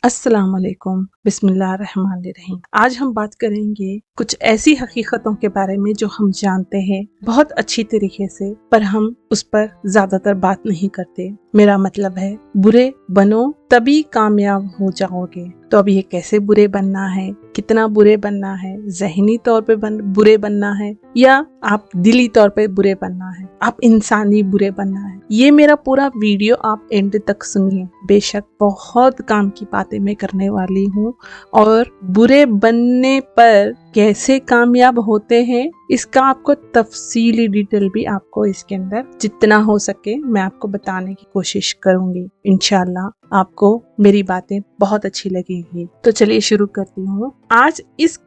अस्सलाम वालेकुम, बिस्मिल्लाहिर्रहमानिर्रहीम। आज हम बात करेंगे कुछ ऐसी हकीकतों के बारे में जो हम जानते हैं बहुत अच्छी तरीके से, पर हम उस पर ज्यादातर बात नहीं करते। मेरा मतलब है, बुरे बनो तभी कामयाब हो जाओगे। तो अब ये कैसे बुरे बनना है, कितना बुरे बनना है, ज़हनी तौर पे बुरे बनना है या आप दिली तौर पे बुरे बनना है, आप इंसानी बुरे बनना है, ये मेरा पूरा वीडियो आप एंड तक सुनिए। बेशक बहुत काम की बातें मैं करने वाली हूँ और बुरे बनने पर कैसे कामयाब होते हैं इसका आपको तफसीली डिटेल भी आपको इसके अंदर जितना हो सके मैं आपको बताने की कोशिश करूंगी। इंशाल्लाह आपको मेरी बातें बहुत अच्छी लगेगी। तो चलिए शुरू करती हूँ। आज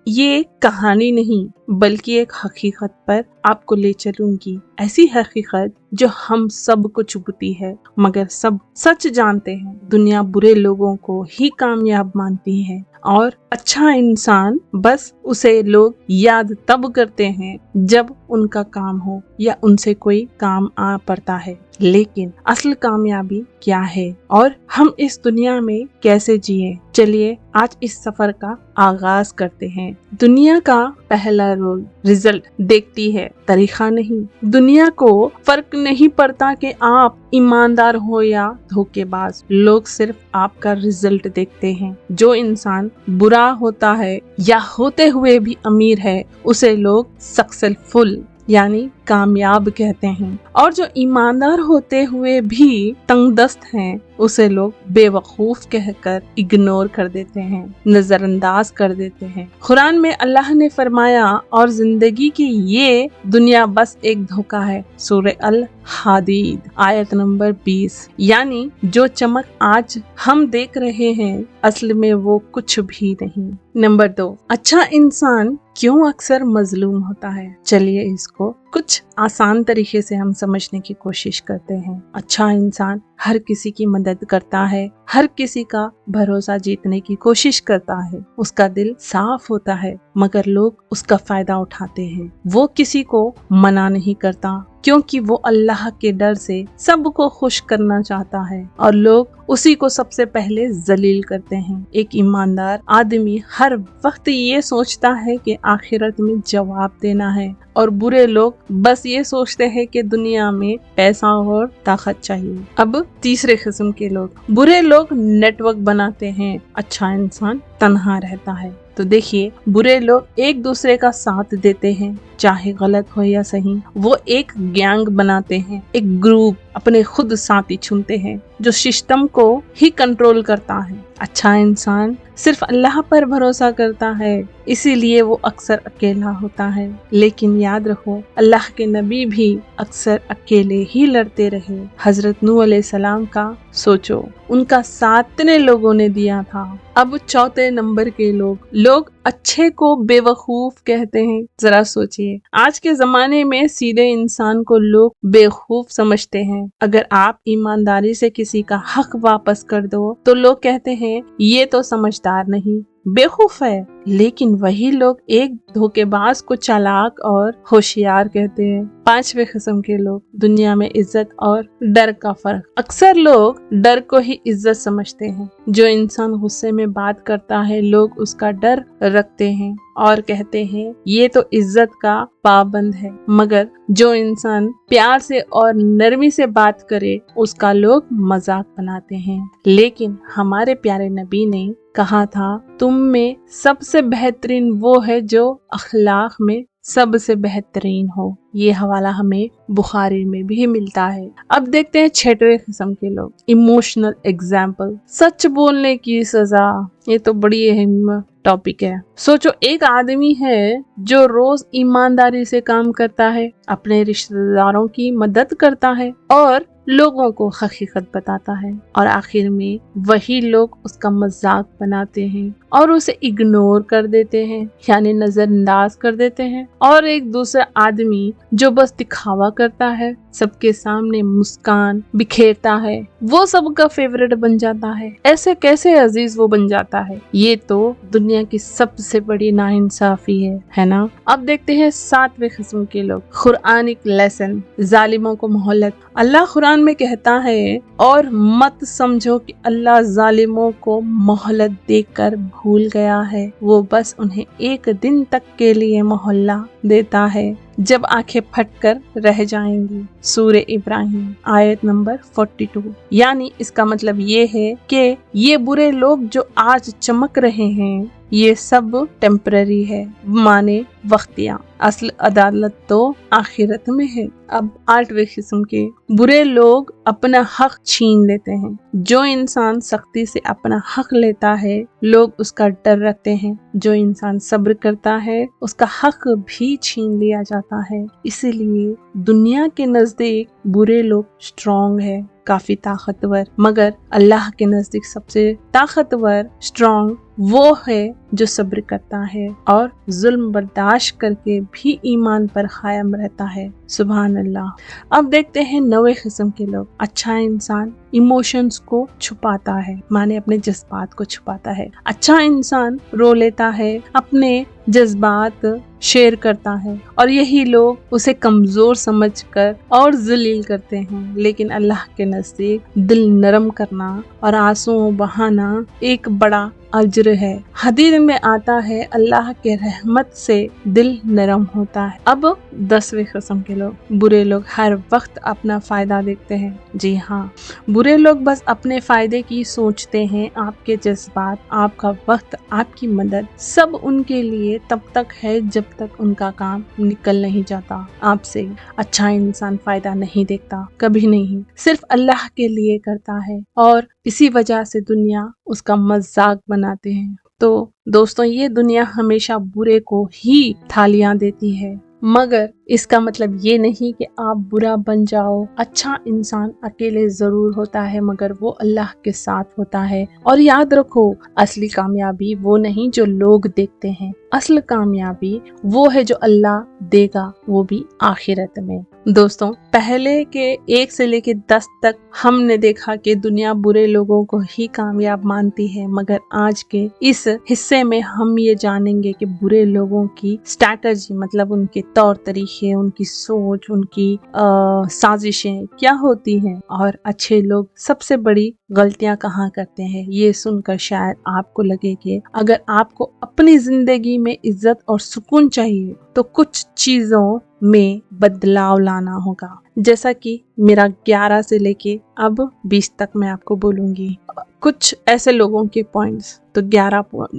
ये कहानी नहीं बल्कि एक हकीकत पर आपको ले चलूंगी। ऐसी हकीकत जो हम सब को चुभती है मगर सब सच जानते हैं। दुनिया बुरे लोगों को ही कामयाब मानती है और अच्छा इंसान बस उसे लोग याद तब करते हैं जब उनका काम हो या उनसे कोई काम आ पड़ता है। लेकिन असल कामयाबी क्या है और हम इस दुनिया में कैसे जिए, चलिए आज इस सफर का आगाज करते हैं। दुनिया का पहला रोल रिजल्ट देखती है, तरीका नहीं। दुनिया को फर्क नहीं पड़ता कि आप ईमानदार हो या धोखेबाज, लोग सिर्फ आपका रिजल्ट देखते हैं। जो इंसान बुरा होता है या होते हुए भी अमीर है उसे लोग सक्सेसफुल यानी कामयाब कहते हैं, और जो ईमानदार होते हुए भी तंगदस्त हैं उसे लोग बेवकूफ कहकर इग्नोर कर देते हैं, नजरअंदाज कर देते हैं। कुरान में अल्लाह ने फरमाया, और जिंदगी की ये दुनिया बस एक धोखा है। सूरह अल हादीद आयत नंबर 20। यानी जो चमक आज हम देख रहे हैं असल में वो कुछ भी नहीं। नंबर 2, अच्छा इंसान क्यों अक्सर मजलूम होता है। चलिए इसको कुछ आसान तरीके से हम समझने की कोशिश करते हैं। अच्छा इंसान हर किसी की मदद करता है, हर किसी का भरोसा जीतने की कोशिश करता है, उसका दिल साफ होता है मगर लोग उसका फायदा उठाते हैं। वो किसी को मना नहीं करता क्योंकि वो अल्लाह के डर से सबको खुश करना चाहता है और लोग उसी को सबसे पहले जलील करते हैं। एक ईमानदार आदमी हर वक्त ये सोचता है कि आखिरत में जवाब देना है, और बुरे लोग बस ये सोचते हैं कि दुनिया में पैसा और ताकत चाहिए। अब तीसरे किस्म के लोग, बुरे लोग नेटवर्क बनाते हैं, अच्छा इंसान तन्हा रहता है। तो देखिए, बुरे लोग एक दूसरे का साथ देते हैं, चाहे गलत हो या सही। वो एक गैंग बनाते हैं, एक ग्रुप, अपने खुद साथी चुनते हैं जो सिस्टम को ही कंट्रोल करता है। अच्छा इंसान सिर्फ अल्लाह पर भरोसा करता है, इसीलिए वो अक्सर अकेला होता है। लेकिन याद रखो, अल्लाह के नबी भी अक्सर अकेले ही लड़ते रहे। हजरत नूह अलैहिस्सलाम का सोचो, उनका साथ कितने लोगों ने दिया था। अब चौथे नंबर के लोग अच्छे को बेवकूफ कहते हैं। जरा सोचिए, आज के जमाने में सीधे इंसान को लोग बेवकूफ समझते हैं। अगर आप ईमानदारी से किसी का हक वापस कर दो तो लोग कहते हैं ये तो समझदार नहीं, बेवकूफ है। लेकिन वही लोग एक धोखेबाज को चालाक और होशियार कहते हैं। पांचवे किस्म के लोग, दुनिया में इज्जत और डर का फर्क। अक्सर लोग डर को ही इज्जत समझते हैं। जो इंसान गुस्से में बात करता है लोग उसका डर रखते हैं और कहते हैं ये तो इज्जत का पाबंद है, मगर जो इंसान प्यार से और नरमी से बात करे उसका लोग मजाक बनाते हैं। लेकिन हमारे प्यारे नबी ने कहा था, तुम में सबसे बेहतरीन वो है जो अखलाक में सबसे बेहतरीन हो। ये हवाला हमें बुखारी में भी मिलता है। अब देखते हैं छठवें किस्म के लोग, इमोशनल एग्जाम्पल, सच बोलने की सजा। ये तो बड़ी अहम टॉपिक है। सोचो, एक आदमी है जो रोज ईमानदारी से काम करता है, अपने रिश्तेदारों की मदद करता है और लोगों को हकीकत बताता है, और आखिर में वही लोग उसका मजाक बनाते हैं और उसे इग्नोर कर देते हैं, यानी नजरअंदाज कर देते हैं। और एक दूसरा आदमी जो बस दिखावा करता है, सबके सामने मुस्कान बिखेरता है, वो सबका फेवरेट बन जाता है। ऐसे कैसे अजीज वो बन जाता है? ये तो दुनिया की सबसे बड़ी नाइंसाफी है ना। अब देखते हैं सातवें किस्म के लोग, कुरानिक लेसन, जालिमों को मोहलत अल्लाह कुरान में कहता है, और मत समझो कि अल्लाह जालिमों को मोहलत देकर भूल गया है, वो बस उन्हें एक दिन तक के लिए मोहल्ला देता है जब आंखें फटकर रह जाएंगी। सूरह इब्राहिम आयत नंबर 42। यानी इसका मतलब ये है कि ये बुरे लोग जो आज चमक रहे हैं ये सब टेम्पररी है, माने वक्तिया, असल अदालत तो आखिरत में है। अब 8वें किस्म के बुरे लोग अपना हक छीन लेते हैं। जो इंसान सख्ती से अपना हक लेता है लोग उसका डर रखते हैं, जो इंसान सब्र करता है उसका हक भी छीन लिया जाता है। इसीलिए दुनिया के नजदीक बुरे लोग स्ट्रॉन्ग है, काफी ताकतवर, मगर अल्लाह के नजदीक सबसे ताकतवर स्ट्रॉन्ग वो है जो सब्र करता है और जुल्म बर्दाश्त करके भी ईमान पर कायम रहता है। सुभान अल्लाह। अब देखते हैं 9वें किस्म के लोग। अच्छा इंसान इमोशंस को छुपाता है, माने अपने जज्बात को छुपाता है। अच्छा इंसान रो लेता है, अपने जज्बात शेयर करता है, और यही लोग उसे कमजोर समझकर और जलील करते हैं। लेकिन अल्लाह के नजदीक दिल नरम करना और आंसू बहाना एक बड़ा अज्र है। हदीस में आता है अल्लाह के रहमत से दिल नरम होता है। अब 10वें किस्म के लोग। बुरे लोग हर वक्त अपना फायदा देखते हैं। जी हाँ, बुरे लोग बस अपने फायदे की सोचते हैं। आपके जज्बात, आपका वक्त, आपकी मदद सब उनके लिए तब तक है जब तक उनका काम निकल नहीं जाता आपसे। अच्छा इंसान फायदा नहीं देखता, कभी नहीं, सिर्फ अल्लाह के लिए करता है, और इसी वजह से दुनिया उसका मजाक बनाते हैं। तो दोस्तों, ये दुनिया हमेशा बुरे को ही थालियां देती है, मगर इसका मतलब ये नहीं कि आप बुरा बन जाओ। अच्छा इंसान अकेले जरूर होता है, मगर वो अल्लाह के साथ होता है। और याद रखो, असली कामयाबी वो नहीं जो लोग देखते हैं, असल कामयाबी वो है जो अल्लाह देगा, वो भी आखिरत में। दोस्तों, पहले के 1 से लेके 10 तक हमने देखा कि दुनिया बुरे लोगों को ही कामयाब मानती है, मगर आज के इस हिस्से में हम ये जानेंगे कि बुरे लोगों की स्ट्रैटेजी, मतलब उनके तौर तरीके, उनकी सोच, उनकी साजिशें क्या होती हैं, और अच्छे लोग सबसे बड़ी गलतियां कहाँ करते हैं। ये सुनकर शायद आपको लगे कि अगर आपको अपनी जिंदगी में इज्जत और सुकून चाहिए तो कुछ चीजों में बदलाव लाना होगा। जैसा कि मेरा 11 से लेके अब 20 तक मैं आपको बोलूंगी कुछ ऐसे लोगों के पॉइंट्स। तो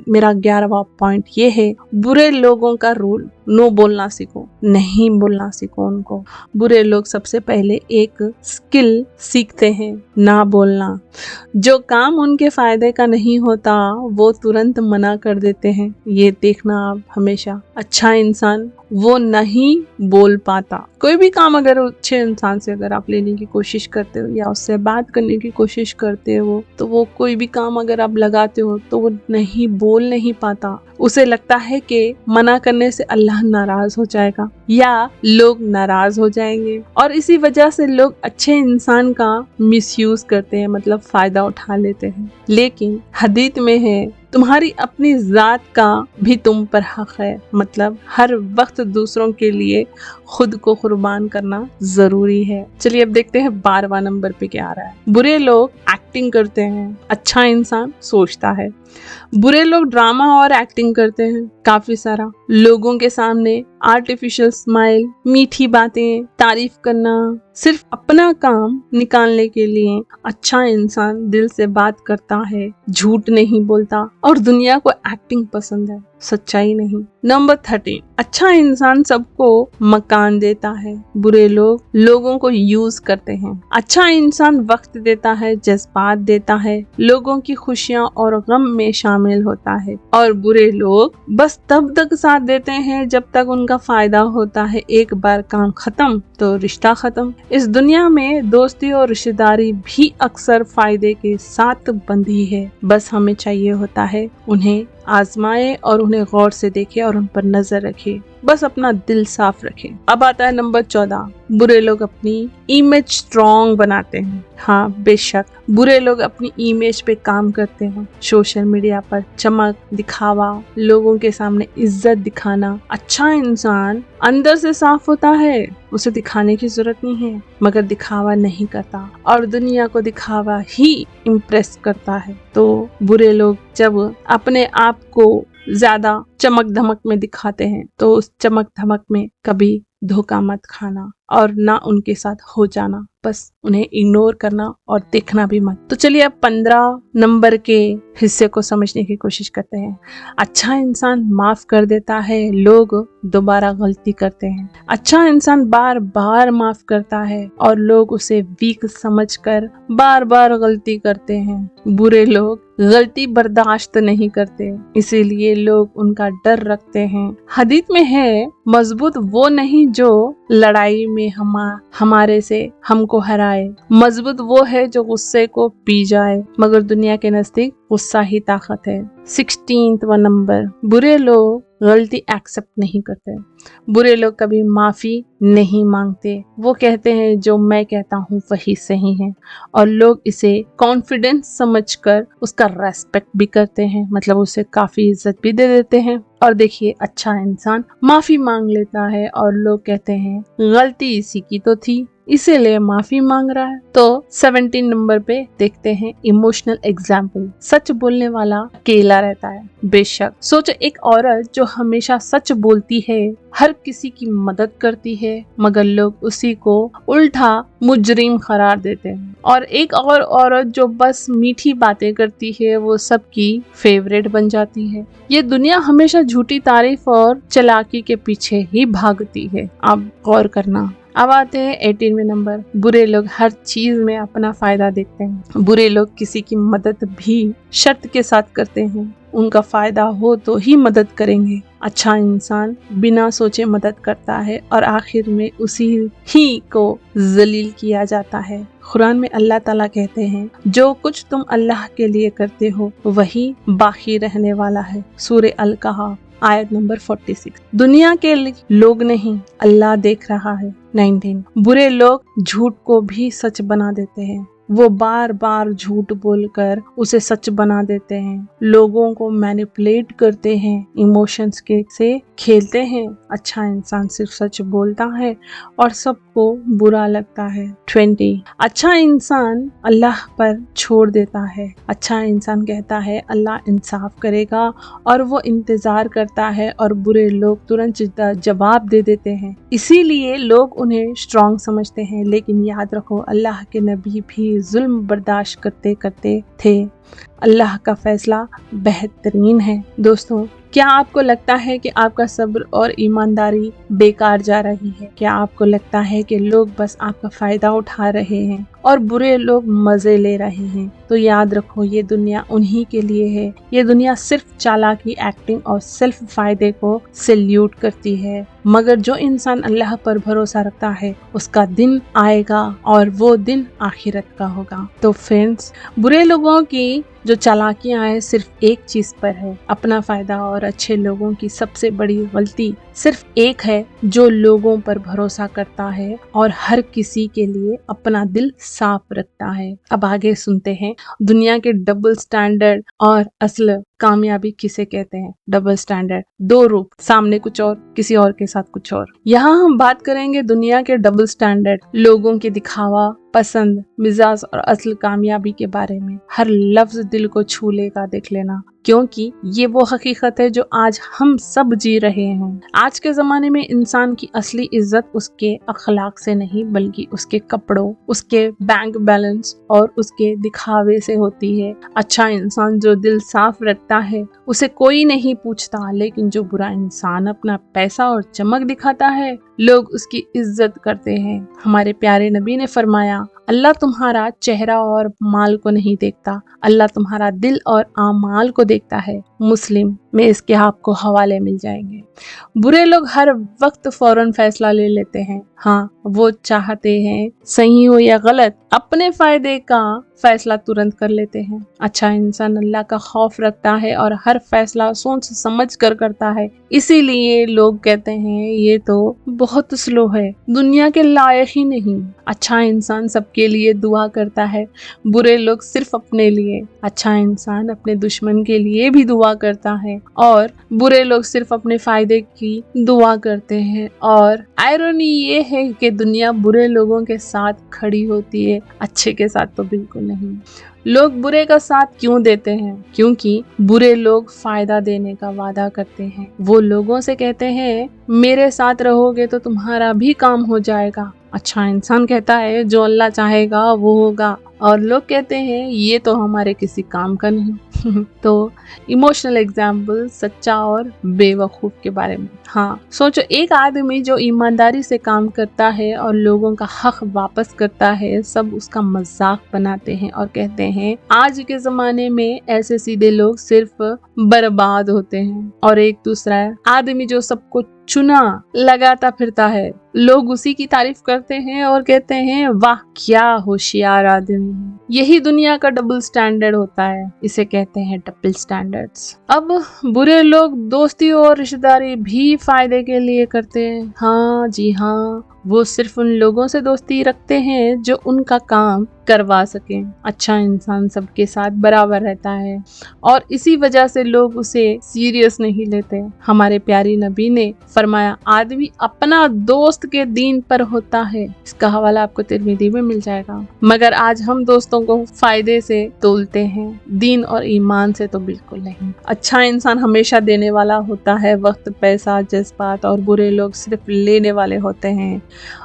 मेरा 11वां पॉइंट ये है, बुरे लोगों का रूल, नो बोलना सीखो, नहीं बोलना सीखो उनको। बुरे लोग सबसे पहले एक स्किल सीखते हैं, ना बोलना। जो काम उनके फायदे का नहीं होता वो तुरंत मना कर देते हैं, ये देखना आप हमेशा। अच्छा इंसान वो नहीं बोल पाता। कोई भी काम अगर अच्छे इंसान से अगर आप लेने की कोशिश करते हो या उससे बात करने की कोशिश करते हो, तो वो कोई भी काम अगर आप लगाते हो तो वो बोल नहीं पाता। उसे लगता है कि मना करने से अल्लाह नाराज हो जाएगा या लोग नाराज हो जाएंगे, और इसी वजह से लोग अच्छे इंसान का मिसयूज करते हैं, मतलब फायदा उठा लेते हैं। लेकिन हदीस में है, तुम्हारी अपनी जात का भी तुम पर हक है, मतलब हर वक्त दूसरों के लिए खुद को कुर्बान करना जरूरी है। चलिए अब देखते हैं 12वां नंबर पे क्या आ रहा है। बुरे लोग एक्टिंग करते हैं, अच्छा इंसान सोचता है। बुरे लोग ड्रामा और एक्टिंग करते हैं काफी सारा, लोगों के सामने आर्टिफिशियल स्माइल, मीठी बातें, तारीफ करना, सिर्फ अपना काम निकालने के लिए। अच्छा इंसान दिल से बात करता है, झूठ नहीं बोलता, और दुनिया को एक्टिंग पसंद है, सच्चाई नहीं। नंबर 13, अच्छा इंसान सबको मकान देता है, बुरे लोग लोगों को यूज करते हैं। अच्छा इंसान वक्त देता है, जज्बात देता है, लोगों की खुशियां और गम में शामिल होता है, और बुरे लोग बस तब तक साथ देते हैं जब तक उनका फायदा होता है। एक बार काम खत्म तो रिश्ता खत्म। इस दुनिया में दोस्ती और रिश्तेदारी भी अक्सर फायदे के साथ बंधी है, बस हमें चाहिए होता है उन्हें आजमाए और उन्हें गौर से देखे और उन पर नजर रखे, बस अपना दिल साफ रखे। अब आता है नंबर 14, बुरे लोग अपनी इमेज स्ट्रॉन्ग बनाते हैं। हाँ बेशक, बुरे लोग अपनी इमेज पे काम करते हैं, सोशल मीडिया पर चमक, दिखावा, लोगों के सामने इज्जत दिखाना। अच्छा इंसान अंदर से साफ होता है, उसे दिखाने की जरूरत नहीं है, मगर दिखावा नहीं करता और दुनिया को दिखावा ही इम्प्रेस करता है। तो बुरे लोग जब अपने आप को ज्यादा चमक धमक में दिखाते हैं तो उस चमक धमक में कभी धोखा मत खाना और ना उनके साथ हो जाना, बस उन्हें इग्नोर करना और देखना भी मत। तो चलिए अब 15 नंबर के हिस्से को समझने की कोशिश करते हैं। अच्छा इंसान माफ कर देता है, लोग दोबारा गलती करते हैं। अच्छा इंसान बार बार माफ करता है और लोग उसे वीक समझकर बार बार गलती करते हैं। बुरे लोग गलती बर्दाश्त नहीं करते, इसीलिए लोग उनका डर रखते हैं। हदीस में है, मजबूत वो नहीं जो लड़ाई में हमारे से हमको हराए, मजबूत वो है जो गुस्से को पी जाए, मगर दुनिया के नजदीक गुस्सा ही ताकत है। 16वां नंबर, बुरे लोग गलती एक्सेप्ट नहीं करते। बुरे लोग कभी माफी नहीं मांगते, वो कहते हैं जो मैं कहता हूँ वही सही है, और लोग इसे कॉन्फिडेंस समझकर उसका रेस्पेक्ट भी करते हैं, मतलब उसे काफी इज्जत भी दे देते हैं। और देखिए, अच्छा इंसान माफी मांग लेता है और लोग कहते हैं गलती इसी की तो थी, इसीलिए माफी मांग रहा है। तो 17 नंबर पे देखते हैं इमोशनल एग्जाम्पल। सच बोलने वाला अकेला रहता है। बेशक सोचो, एक औरत जो हमेशा सच बोलती है, हर किसी की मदद करती है, मगर लोग उसी को उल्टा मुजरिम करार देते हैं। और एक और औरत जो बस मीठी बातें करती है, वो सबकी फेवरेट बन जाती है। ये दुनिया हमेशा झूठी तारीफ और चालाकी के पीछे ही भागती है। आप गौर करना। अब आते हैं 18वें नंबर, बुरे लोग हर चीज में अपना फायदा देखते हैं। बुरे लोग किसी की मदद भी शर्त के साथ करते हैं, उनका फायदा हो तो ही मदद करेंगे। अच्छा इंसान बिना सोचे मदद करता है और आखिर में उसी ही को जलील किया जाता है। कुरान में अल्लाह ताला कहते हैं, जो कुछ तुम अल्लाह के लिए करते हो वही बाकी रहने वाला है। सूरह अल-कहफ आयत नंबर 46। दुनिया के लोग नहीं, अल्लाह देख रहा है। 19, बुरे लोग झूठ को भी सच बना देते हैं। वो बार बार झूठ बोलकर उसे सच बना देते हैं, लोगों को मैनिपुलेट करते हैं, इमोशंस के से खेलते हैं। अच्छा इंसान सिर्फ सच बोलता है और सबको बुरा लगता है। 20, अच्छा इंसान अल्लाह पर छोड़ देता है। अच्छा इंसान कहता है अल्लाह इंसाफ करेगा और वो इंतजार करता है, और बुरे लोग तुरंत जवाब दे देते हैं, इसीलिए लोग उन्हें स्ट्रॉन्ग समझते हैं। लेकिन याद रखो, अल्लाह के नबी भी जुल्म बर्दाश्त करते करते थे। अल्लाह का फैसला बेहतरीन है। दोस्तों, क्या आपको लगता है कि आपका सब्र और ईमानदारी बेकार जा रही है? क्या आपको लगता है कि लोग बस आपका फायदा उठा रहे हैं और बुरे लोग मजे ले रहे हैं? तो याद रखो, ये दुनिया उन्हीं के लिए है। ये दुनिया सिर्फ चालाकी, एक्टिंग और सेल्फ फायदे को सैल्यूट करती है, मगर जो इंसान अल्लाह पर भरोसा रखता है उसका दिन आएगा और वो दिन आखिरत का होगा। तो फ्रेंड्स, बुरे लोगों की जो चालाकियां हैं सिर्फ एक चीज पर है, अपना फायदा, और अच्छे लोगों की सबसे बड़ी गलती सिर्फ एक है, जो लोगों पर भरोसा करता है और हर किसी के लिए अपना दिल साफ रखता है। अब आगे सुनते हैं दुनिया के डबल स्टैंडर्ड और असल कामयाबी किसे कहते हैं। डबल स्टैंडर्ड, दो रूप, सामने कुछ और, किसी और के साथ कुछ और। यहाँ हम बात करेंगे दुनिया के डबल स्टैंडर्ड, लोगों के दिखावा, पसंद, मिजाज और असल कामयाबी के बारे में। हर लफ्ज दिल को छू लेगा, देख लेना, क्योंकि ये वो हकीकत है जो आज हम सब जी रहे हैं। आज के जमाने में इंसान की असली इज्जत उसके अखलाक से नहीं, बल्कि उसके कपड़ों, उसके बैंक बैलेंस और उसके दिखावे से होती है। अच्छा इंसान जो दिल साफ रखता है उसे कोई नहीं पूछता, लेकिन जो बुरा इंसान अपना पैसा और चमक दिखाता है, लोग उसकी इज्जत करते हैं। हमारे प्यारे नबी ने फरमाया, अल्लाह तुम्हारा चेहरा और माल को नहीं देखता, अल्लाह तुम्हारा दिल और आमाल को देखता है। मुस्लिम में इसके आपको हवाले मिल जाएंगे। बुरे लोग हर वक्त फौरन फैसला ले लेते हैं। हाँ, वो चाहते हैं सही हो या गलत, अपने फायदे का फैसला तुरंत कर लेते हैं। अच्छा इंसान अल्लाह का खौफ रखता है और हर फैसला सोच समझ कर करता है। इसीलिए लोग कहते हैं ये तो बहुत स्लो है, दुनिया के लायक ही नहीं। अच्छा इंसान सबके लिए दुआ करता है, बुरे लोग सिर्फ अपने लिए। अच्छा इंसान अपने दुश्मन के लिए भी दुआ करता है और बुरे लोग सिर्फ अपने फायदे की दुआ करते हैं। और आयरनी ये है कि दुनिया बुरे लोगों के साथ खड़ी होती है, अच्छे के साथ तो बिल्कुल नहीं। लोग बुरे का साथ क्यों देते हैं? क्योंकि बुरे लोग फायदा देने का वादा करते हैं। वो लोगों से कहते हैं मेरे साथ रहोगे तो तुम्हारा भी काम हो जाएगा। अच्छा इंसान कहता है जो अल्लाह चाहेगा वो होगा, और लोग कहते हैं ये तो हमारे किसी काम का नहीं। तो इमोशनल एग्जाम्पल सच्चा और बेवकूफ के बारे में। हाँ सोचो, एक आदमी जो ईमानदारी से काम करता है और लोगों का हक वापस करता है, सब उसका मजाक बनाते हैं और कहते हैं आज के जमाने में ऐसे सीधे लोग सिर्फ बर्बाद होते हैं। और एक दूसरा आदमी जो सबको चुना लगाता फिरता है, लोग उसी की तारीफ करते हैं और कहते हैं वाह क्या होशियार आदमी है। यही दुनिया का डबल स्टैंडर्ड होता है, इसे कहते हैं डबल स्टैंडर्ड्स। अब बुरे लोग दोस्ती और रिश्तेदारी भी फायदे के लिए करते हैं। हाँ जी हाँ, वो सिर्फ उन लोगों से दोस्ती रखते हैं जो उनका काम करवा सकें। अच्छा इंसान सबके साथ बराबर रहता है और इसी वजह से लोग उसे सीरियस नहीं लेते। हमारे प्यारी नबी ने फरमाया आदमी अपना दोस्त के दीन पर होता है। इसका हवाला आपको तिरमिज़ी में मिल जाएगा। मगर आज हम दोस्तों को फायदे से तोलते हैं, दीन और ईमान से तो बिल्कुल नहीं। अच्छा इंसान हमेशा देने वाला होता है, वक्त, पैसा, जज्बात, और बुरे लोग सिर्फ लेने वाले होते हैं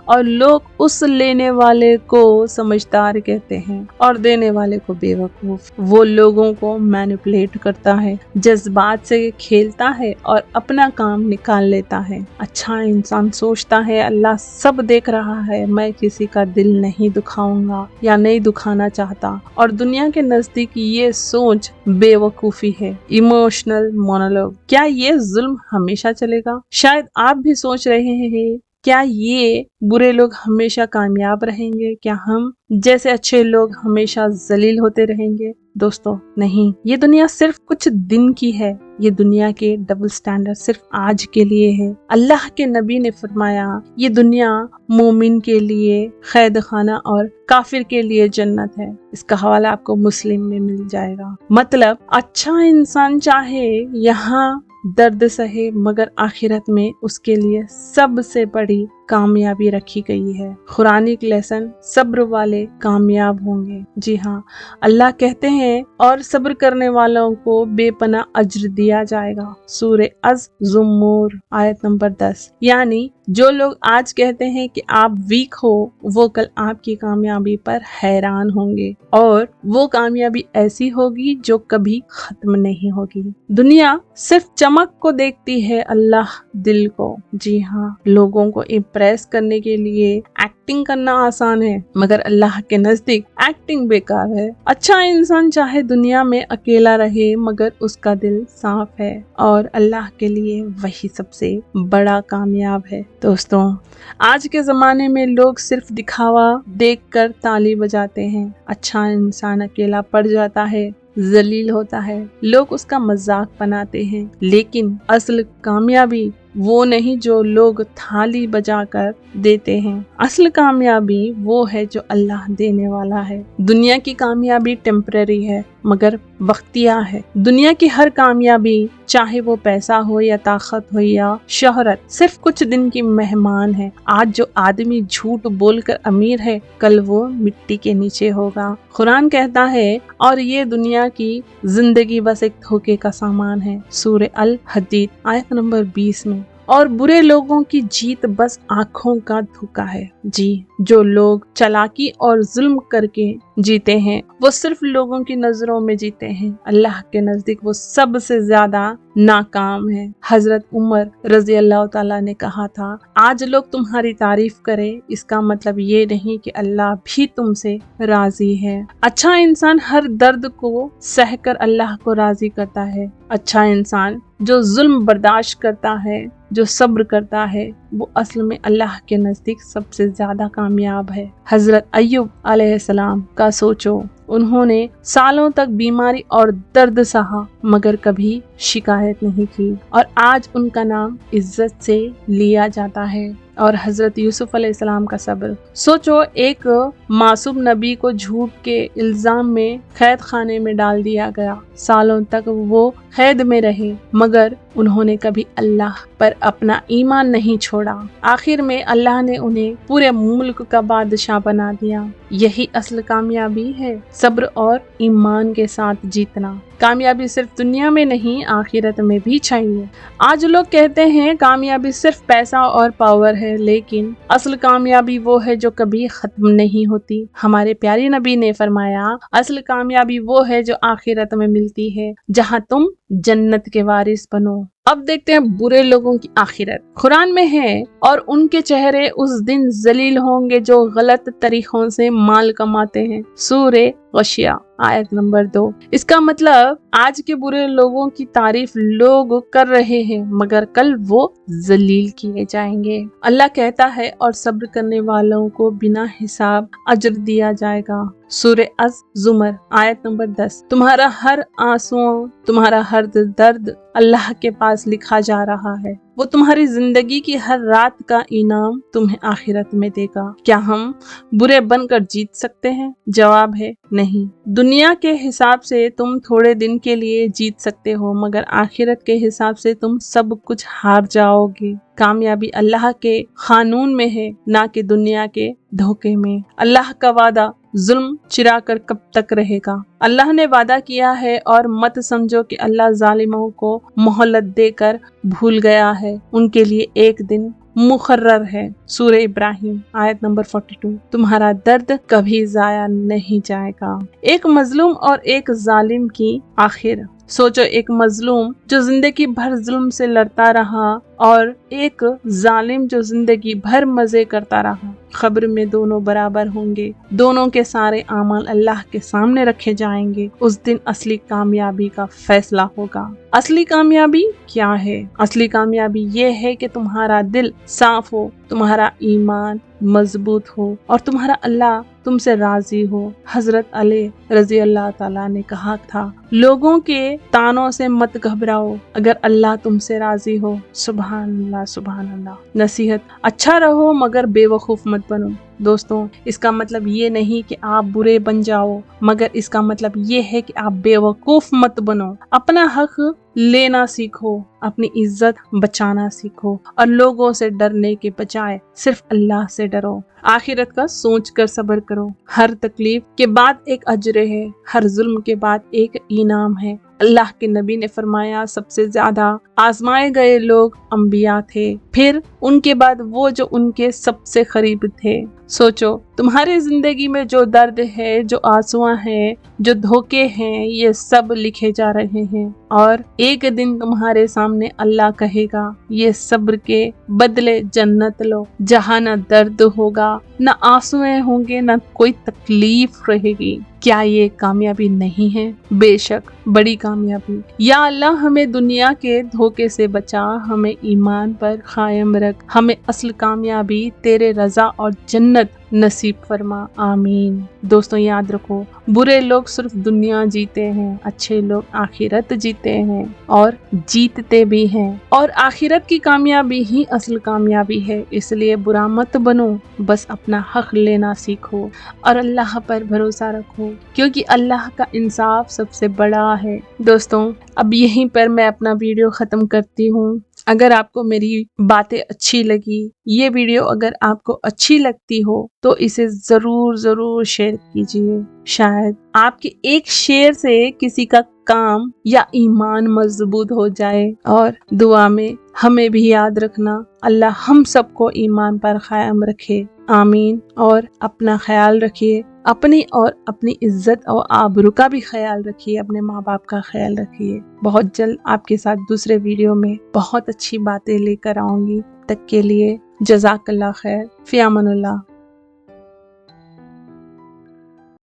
और लोग उस लेने वाले को समझदार कहते हैं और देने वाले को बेवकूफ। वो लोगों को मैनिपुलेट करता है, जज्बात से खेलता है और अपना काम निकाल लेता है। अच्छा इंसान सोचता है अल्लाह सब देख रहा है, मैं किसी का दिल नहीं दुखाऊंगा या नहीं दुखाना चाहता, और दुनिया के नजदीक ये सोच बेवकूफी है। इमोशनल मोनोलॉग, क्या ये जुल्म हमेशा चलेगा? शायद आप भी सोच रहे हैं क्या ये बुरे लोग हमेशा कामयाब रहेंगे? क्या हम जैसे अच्छे लोग हमेशा जलील होते रहेंगे? दोस्तों नहीं, ये दुनिया सिर्फ कुछ दिन की है। ये दुनिया के डबल स्टैंडर्ड सिर्फ आज के लिए है। अल्लाह के नबी ने फरमाया ये दुनिया मोमिन के लिए कैद खाना और काफिर के लिए जन्नत है। इसका हवाला आपको मुस्लिम में मिल जाएगा। मतलब अच्छा इंसान चाहे यहाँ दर्द सहे, मगर आखिरत में उसके लिए सबसे बड़ी कामयाबी रखी गई है। कुरानिक लेसन, सब्र वाले कामयाब होंगे। जी हाँ, अल्लाह कहते हैं और सब्र करने वालों को बेपना अज्र दिया जाएगा। सूरे अज़-ज़ुमर आयत नंबर 10। यानी जो लोग आज कहते हैं कि आप वीक हो, वो कल आपकी कामयाबी पर हैरान होंगे, और वो कामयाबी ऐसी होगी जो कभी खत्म नहीं होगी। दुनिया सिर्फ चमक को देखती है, अल्लाह दिल को। जी हाँ, लोगों को इम्प्रेस करने के लिए एक्टिंग करना आसान है, मगर अल्लाह के नजदीक एक्टिंग बेकार है। अच्छा इंसान चाहे दुनिया में अकेला रहे, मगर उसका दिल साफ है, और अल्लाह के लिए वही सबसे बड़ा कामयाब है। दोस्तों, आज के ज़माने में लोग सिर्फ दिखावा देखकर ताली बजाते हैं। अच्छा इंसान अकेला पड़ जाता है, जलील होता है, लोग उसका मजाक बनाते हैं, लेकिन असल कामयाबी वो नहीं जो लोग थाली बजाकर देते हैं। असल कामयाबी वो है जो अल्लाह देने वाला है। दुनिया की कामयाबी टेम्पररी है, मगर वक्तिया है। दुनिया की हर कामयाबी, चाहे वो पैसा हो या ताकत हो या शोहरत, सिर्फ कुछ दिन की मेहमान है। आज जो आदमी झूठ बोलकर अमीर है, कल वो मिट्टी के नीचे होगा। कुरान कहता है और ये दुनिया की जिंदगी बस एक धोखे का सामान है। सूरे अल हदीद आयत नंबर 20 में। और बुरे लोगों की जीत बस आंखों का धोखा है। जी, जो लोग चालाकी और जुल्म करके जीते हैं, वो सिर्फ लोगों की नजरों में जीते हैं, अल्लाह के नजदीक वो सबसे ज्यादा नाकाम है। हजरत उमर रजी अल्लाह ताला ने कहा था, आज लोग तुम्हारी तारीफ करें, इसका मतलब ये नहीं कि अल्लाह भी तुमसे राजी है। अच्छा इंसान हर दर्द को सहकर अल्लाह को राजी करता है। अच्छा इंसान जो जुल्म बर्दाश्त करता है, जो सब्र करता है वो असल में अल्लाह के नजदीक सबसे ज्यादा कामयाब है। हजरत अय्यूब अलैहिस्सलाम का सोचो, उन्होंने सालों तक बीमारी और दर्द सहा मगर कभी शिकायत नहीं की और आज उनका नाम इज्जत से लिया जाता है। और हजरत यूसुफ अलैहिस्सलाम का सब्र, सोचो एक मासूम नबी को झूठ के इल्जाम में कैद खाने में डाल दिया गया, सालों तक वो कैद में रहे मगर उन्होंने कभी अल्लाह पर अपना ईमान नहीं छोड़ा। आखिर में अल्लाह ने उन्हें पूरे मुल्क का बादशाह बना दिया। यही असल कामयाबी है, सब्र और ईमान के साथ जीतना। कामयाबी सिर्फ दुनिया में नहीं आखिरत में भी चाहिए। आज लोग कहते हैं कामयाबी सिर्फ पैसा और पावर है, लेकिन असल कामयाबी वो है जो कभी खत्म नहीं होती। हमारे प्यारे नबी ने फरमाया, असल कामयाबी वो है जो आखिरत में मिलती है, जहां तुम जन्नत के वारिस बनो। अब देखते हैं बुरे लोगों की आखिरत। कुरान में है, और उनके चेहरे उस दिन जलील होंगे जो गलत तरीकों से माल कमाते हैं। सूरे गशिया आयत नंबर 2। इसका मतलब आज के बुरे लोगों की तारीफ लोग कर रहे हैं मगर कल वो जलील किए जाएंगे। अल्लाह कहता है, और सब्र करने वालों को बिना हिसाब अजर दिया जाएगा। सूरे अज़-ज़ुमर आयत नंबर 10। तुम्हारा हर आंसू, तुम्हारा हर दर्द अल्लाह के पास लिखा जा रहा है। वो तुम्हारी जिंदगी की हर रात का इनाम तुम्हें आखिरत में देगा। क्या हम बुरे बनकर जीत सकते हैं? जवाब है नहीं। दुनिया के हिसाब से तुम थोड़े दिन के लिए जीत सकते हो मगर आखिरत के हिसाब से तुम सब कुछ हार जाओगे। कामयाबी अल्लाह के कानून में है, ना कि दुनिया के धोखे में। अल्लाह का वादा जुल्म चिरा कर कब तक रहेगा? अल्लाह ने वादा किया है और मत समझो कि अल्लाह जालिमों को मोहलत देकर भूल गया है। उनके लिए एक दिन मुकर्रर है। सूरे इब्राहिम आयत नंबर 42। तुम्हारा दर्द कभी जाया नहीं जाएगा। एक मजलूम और एक जालिम की आखिर। सोचो, एक मजलूम जो जिंदगी भर जुल्म से लड़ता रहा और एक जालिम जो जिंदगी भर मजे करता रहा। खबर में दोनों बराबर होंगे, दोनों के सारे आमाल अल्लाह के सामने रखे जाएंगे। उस दिन असली कामयाबी का फैसला होगा। असली कामयाबी क्या है? असली कामयाबी ये है कि तुम्हारा दिल साफ हो, तुम्हारा ईमान मजबूत हो और तुम्हारा अल्लाह तुमसे राजी हो। हजरत अली रजी अल्लाह ताला ने कहा था, लोगों के तानों से मत घबराओ अगर अल्लाह तुमसे राजी हो। सुभान अल्लाह, सुभान अल्लाह। नसीहत, अच्छा रहो मगर बेवकूफ मत बनो। दोस्तों, इसका मतलब ये नहीं कि आप बुरे बन जाओ मगर इसका मतलब ये है कि आप बेवकूफ मत बनो। अपना हक लेना सीखो, अपनी इज्जत बचाना सीखो और लोगों से डरने के बजाय सिर्फ अल्लाह से डरो। आखिरत का सोच कर सब्र करो। हर तकलीफ के बाद एक अजर है, हर जुल्म के बाद एक इनाम है। अल्लाह के नबी ने फरमाया, सबसे ज्यादा आजमाए गए लोग अंबिया थे, फिर उनके बाद वो जो उनके सबसे करीब थे। सोचो, तुम्हारी जिंदगी में जो दर्द है, जो आंसुआं हैं, जो धोखे हैं, ये सब लिखे जा रहे हैं और एक दिन तुम्हारे सामने अल्लाह कहेगा, ये सब्र के बदले जन्नत लो, जहाँ न दर्द होगा, न आंसुएं होंगे, न कोई तकलीफ रहेगी। क्या ये कामयाबी नहीं है? बेशक बड़ी कामयाबी। या अल्लाह हमें दुनिया के धोखे से बचा, हमें ईमान पर कायम रख, हमें असल कामयाबी तेरे रजा और जन्नत नसीब फरमा। आमीन। दोस्तों, याद रखो, बुरे लोग सिर्फ दुनिया जीते हैं, अच्छे लोग आखिरत जीते हैं और जीतते भी हैं। और आखिरत की कामयाबी ही असल कामयाबी है। इसलिए बुरा मत बनो, बस अपना हक लेना सीखो और अल्लाह पर भरोसा रखो, क्योंकि अल्लाह का इंसाफ सबसे बड़ा है। दोस्तों, अब यहीं पर मैं अपना वीडियो खत्म करती हूँ। अगर आपको मेरी बातें अच्छी लगी, ये वीडियो अगर आपको अच्छी लगती हो तो इसे जरूर शेयर कीजिए। शायद आपके एक शेयर से किसी का काम या ईमान मजबूत हो जाए। और दुआ में हमें भी याद रखना, अल्लाह हम सबको ईमान पर कायम रखे। आमीन। और अपना ख्याल रखिए, अपनी और अपनी इज्जत और आबरू का भी ख्याल रखिए, अपने माँ बाप का ख्याल रखिए। बहुत जल्द आपके साथ दूसरे वीडियो में बहुत अच्छी बातें लेकर आऊंगी। तक के लिए जज़ाकल्लाह खैर, फ़ी अमानिल्लाह।